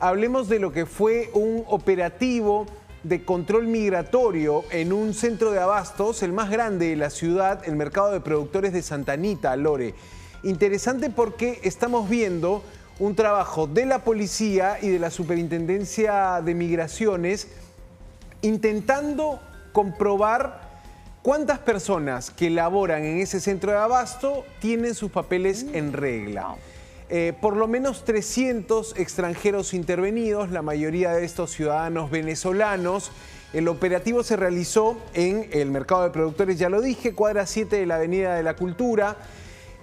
hablemos de lo que fue un operativo de control migratorio en un centro de abastos, el más grande de la ciudad, el mercado de productores de Santa Anita, Lore. Interesante porque estamos viendo un trabajo de la policía y de la Superintendencia de Migraciones intentando comprobar cuántas personas que laboran en ese centro de abasto tienen sus papeles en regla. Por lo menos 300 extranjeros intervenidos, la mayoría de estos ciudadanos venezolanos. El operativo se realizó en el mercado de productores, ya lo dije, cuadra 7 de la Avenida de la Cultura.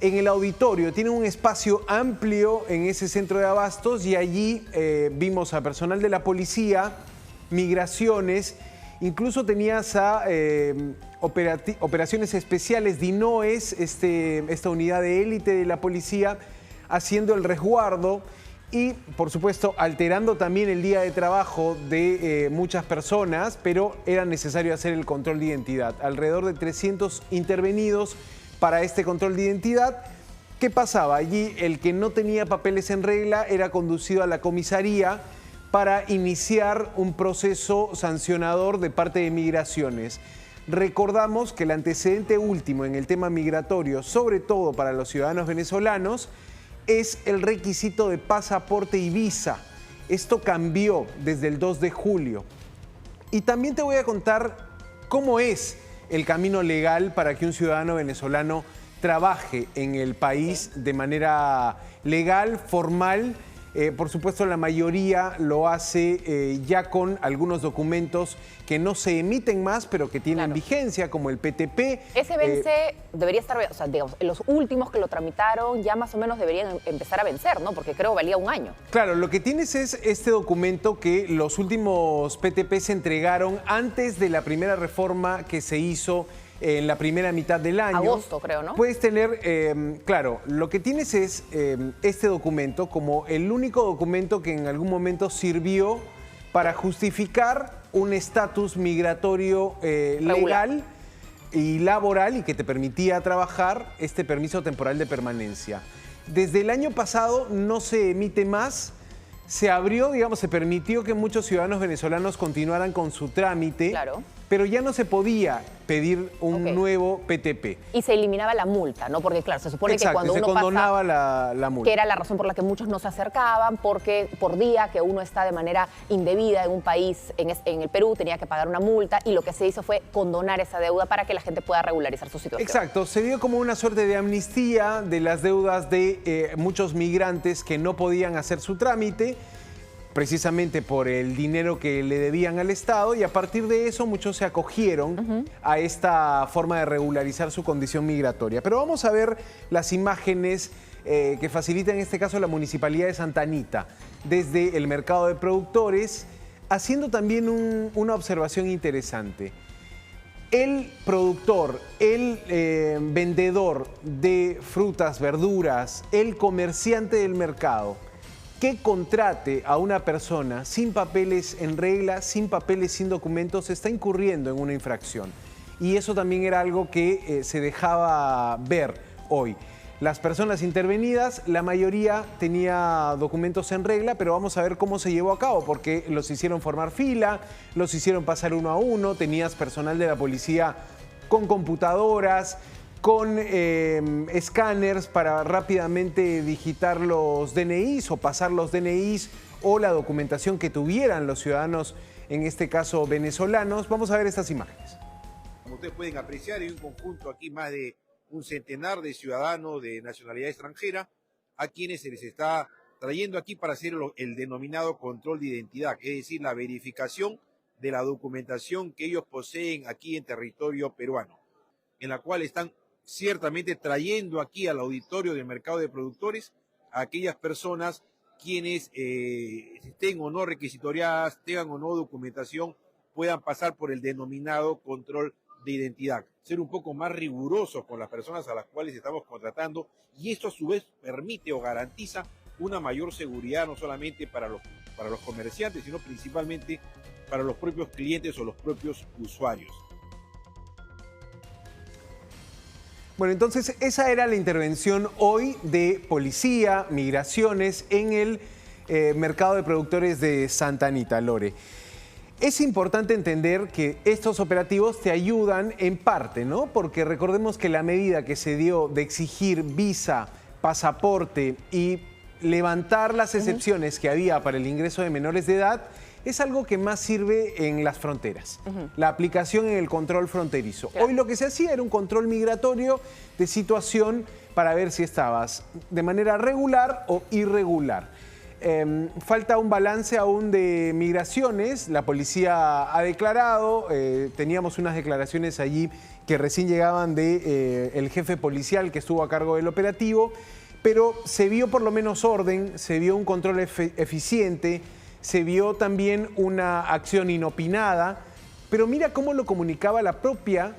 En el auditorio, tiene un espacio amplio en ese centro de abastos y allí vimos a personal de la policía, migraciones, incluso tenías a operaciones especiales, DINOES, esta unidad de élite de la policía, haciendo el resguardo y, por supuesto, alterando también el día de trabajo de muchas personas, pero era necesario hacer el control de identidad. Alrededor de 300 intervenidos para este control de identidad. ¿Qué pasaba? Allí el que no tenía papeles en regla era conducido a la comisaría para iniciar un proceso sancionador de parte de Migraciones. Recordamos que el antecedente último en el tema migratorio, sobre todo para los ciudadanos venezolanos, es el requisito de pasaporte y visa. Esto cambió desde el 2 de julio. Y también te voy a contar cómo es el camino legal para que un ciudadano venezolano trabaje en el país de manera legal, formal. Por supuesto, la mayoría lo hace ya con algunos documentos que no se emiten más, pero que tienen vigencia, como el PTP. Ese vence, debería estar, o sea, digamos, los últimos que lo tramitaron ya más o menos deberían empezar a vencer, ¿no? Porque creo valía un año. Claro, lo que tienes es este documento que los últimos PTP se entregaron antes de la primera reforma que se hizo en la primera mitad del año. Agosto, creo, ¿no? Puedes tener, claro, lo que tienes es este documento como el único documento que en algún momento sirvió para justificar un estatus migratorio legal y laboral y que te permitía trabajar este permiso temporal de permanencia. Desde el año pasado no se emite más. Se abrió, digamos, se permitió que muchos ciudadanos venezolanos continuaran con su trámite, pero ya no se podía pedir un nuevo PTP. Y se eliminaba la multa, ¿no? Porque, claro, se supone que cuando se uno condonaba pasa, la multa. Que era la razón por la que muchos no se acercaban, porque por día que uno está de manera indebida en un país, en el Perú, tenía que pagar una multa y lo que se hizo fue condonar esa deuda para que la gente pueda regularizar su situación. Exacto, se dio como una suerte de amnistía de las deudas de muchos migrantes que no podían hacer su trámite, precisamente por el dinero que le debían al Estado, y a partir de eso muchos se acogieron a esta forma de regularizar su condición migratoria. Pero vamos a ver las imágenes que facilita en este caso la Municipalidad de Santa Anita, desde el mercado de productores, haciendo también una observación interesante. El productor, el vendedor de frutas, verduras, el comerciante del mercado, que contrate a una persona sin papeles en regla, sin papeles, sin documentos, está incurriendo en una infracción. Y eso también era algo que se dejaba ver hoy. Las personas intervenidas, la mayoría tenía documentos en regla, pero vamos a ver cómo se llevó a cabo, porque los hicieron formar fila, los hicieron pasar uno a uno, tenías personal de la policía con computadoras, con escáneres para rápidamente digitar los DNIs o pasar los DNIs o la documentación que tuvieran los ciudadanos, en este caso venezolanos. Vamos a ver estas imágenes. Como ustedes pueden apreciar, hay un conjunto aquí más de un centenar de ciudadanos de nacionalidad extranjera a quienes se les está trayendo aquí para hacer el denominado control de identidad, es decir, la verificación de la documentación que ellos poseen aquí en territorio peruano, en la cual están ciertamente trayendo aquí al auditorio del mercado de productores a aquellas personas quienes estén o no requisitoriadas, tengan o no documentación, puedan pasar por el denominado control de identidad. Ser un poco más rigurosos con las personas a las cuales estamos contratando, y esto a su vez permite o garantiza una mayor seguridad no solamente para los comerciantes, sino principalmente para los propios clientes o los propios usuarios. Bueno, entonces esa era la intervención hoy de policía, migraciones en el Mercado de Productores de Santa Anita, Lore. Es importante entender que estos operativos te ayudan en parte, ¿no? Porque recordemos que la medida que se dio de exigir visa, pasaporte y levantar las excepciones que había para el ingreso de menores de edad es algo que más sirve en las fronteras. La aplicación en el control fronterizo. Claro. Hoy lo que se hacía era un control migratorio de situación para ver si estabas de manera regular o irregular. Falta un balance aún de migraciones. La policía ha declarado, teníamos unas declaraciones allí que recién llegaban del jefe policial que estuvo a cargo del operativo, pero se vio por lo menos orden, se vio un control eficiente, se vio también una acción inopinada, pero mira cómo lo comunicaba la propia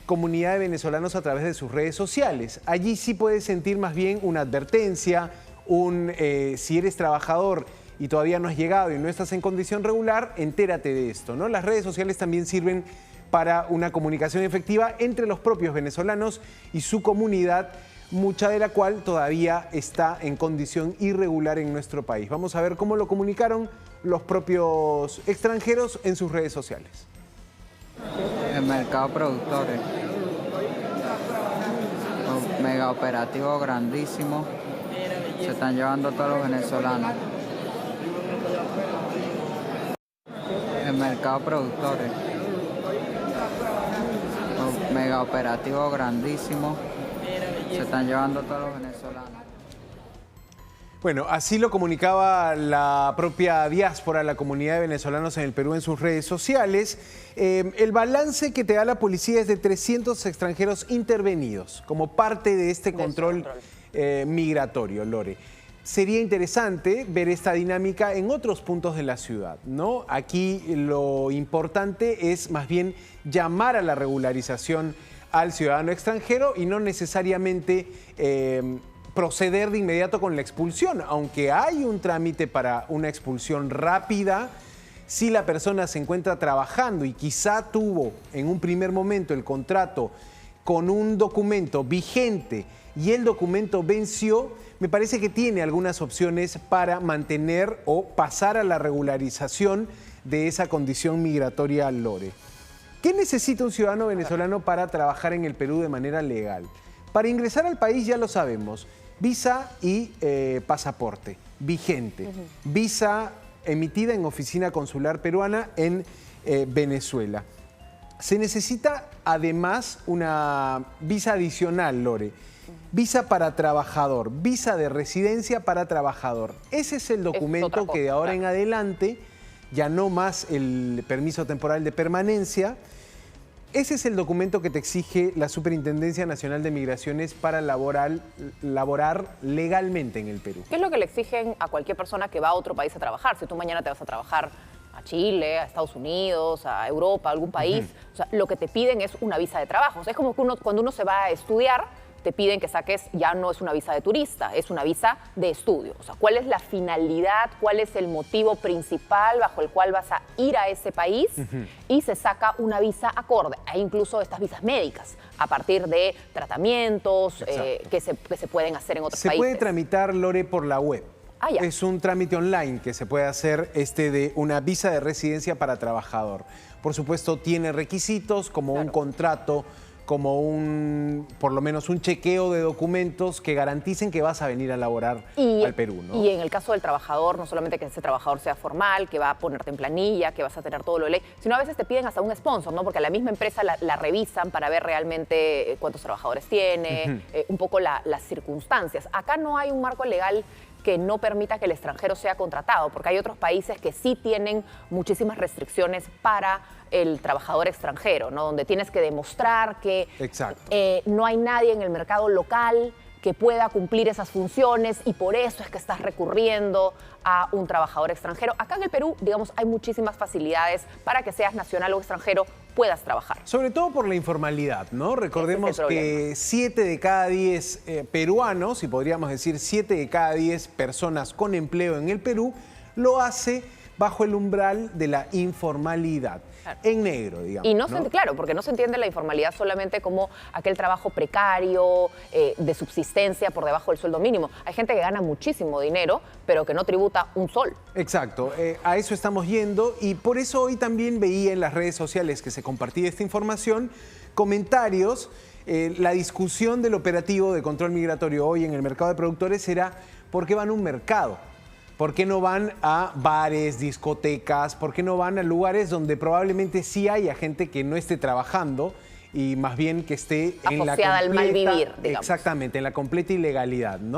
comunidad de venezolanos a través de sus redes sociales. Allí sí puedes sentir más bien una advertencia, si eres trabajador y todavía no has llegado y no estás en condición regular, entérate de esto, ¿no? Las redes sociales también sirven para una comunicación efectiva entre los propios venezolanos y su comunidad, mucha de la cual todavía está en condición irregular en nuestro país. Vamos a ver cómo lo comunicaron los propios extranjeros en sus redes sociales. El mercado productores, un mega operativo grandísimo, se están llevando todos los venezolanos. El mercado productores, un mega operativo grandísimo, se están llevando todos los venezolanos. Bueno, así lo comunicaba la propia diáspora, la comunidad de venezolanos en el Perú en sus redes sociales. El balance que te da la policía es de 300 extranjeros intervenidos como parte de este control migratorio, Lore. Sería interesante ver esta dinámica en otros puntos de la ciudad, ¿no? Aquí lo importante es más bien llamar a la regularización al ciudadano extranjero y no necesariamente proceder de inmediato con la expulsión, aunque hay un trámite para una expulsión rápida. Si la persona se encuentra trabajando y quizá tuvo en un primer momento el contrato con un documento vigente y el documento venció, me parece que tiene algunas opciones para mantener o pasar a la regularización de esa condición migratoria, Lore. ¿Qué necesita un ciudadano venezolano para trabajar en el Perú de manera legal? Para ingresar al país ya lo sabemos, visa y pasaporte vigente, visa emitida en oficina consular peruana en Venezuela. Se necesita además una visa adicional, Lore, visa para trabajador, visa de residencia para trabajador. Ese es el documento que de ahora en adelante, ya no más el permiso temporal de permanencia, ese es el documento que te exige la Superintendencia Nacional de Migraciones para laborar legalmente en el Perú. ¿Qué es lo que le exigen a cualquier persona que va a otro país a trabajar? Si tú mañana te vas a trabajar a Chile, a Estados Unidos, a Europa, a algún país, o sea, lo que te piden es una visa de trabajo. O sea, es como que cuando uno se va a estudiar, te piden que saques, ya no es una visa de turista, es una visa de estudio. O sea, ¿cuál es la finalidad, cuál es el motivo principal bajo el cual vas a ir a ese país? Y se saca una visa acorde. Hay incluso estas visas médicas, a partir de tratamientos que se pueden hacer en otros países. Se puede tramitar, Lore, por la web. Es un trámite online que se puede hacer de una visa de residencia para trabajador. Por supuesto, tiene requisitos como un contrato, como por lo menos un chequeo de documentos que garanticen que vas a venir a laborar al Perú, ¿no? Y en el caso del trabajador, no solamente que ese trabajador sea formal, que va a ponerte en planilla, que vas a tener todo lo de ley, sino a veces te piden hasta un sponsor, ¿no? Porque a la misma empresa la revisan para ver realmente cuántos trabajadores tiene, un poco las circunstancias. Acá no hay un marco legal que no permita que el extranjero sea contratado, porque hay otros países que sí tienen muchísimas restricciones para el trabajador extranjero, ¿no? Donde tienes que demostrar que no hay nadie en el mercado local que pueda cumplir esas funciones y por eso es que estás recurriendo a un trabajador extranjero. Acá en el Perú, digamos, hay muchísimas facilidades para que seas nacional o extranjero, puedas trabajar. Sobre todo por la informalidad, ¿no? Recordemos que 7 de cada 10 peruanos, y podríamos decir 7 de cada 10 personas con empleo en el Perú, lo hace bajo el umbral de la informalidad, Claro. en negro, digamos. Y ¿no? claro, porque no se entiende la informalidad solamente como aquel trabajo precario, de subsistencia por debajo del sueldo mínimo. Hay gente que gana muchísimo dinero, pero que no tributa un sol. Exacto, a eso estamos yendo y por eso hoy también veía en las redes sociales que se compartía esta información, comentarios, la discusión del operativo de control migratorio hoy en el mercado de productores era ¿por qué van a un mercado? ¿Por qué no van a bares, discotecas? ¿Por qué no van a lugares donde probablemente sí haya gente que no esté trabajando y más bien que esté en la Asociada al mal completa, vivir, digamos. exactamente, en la completa ilegalidad, ¿no?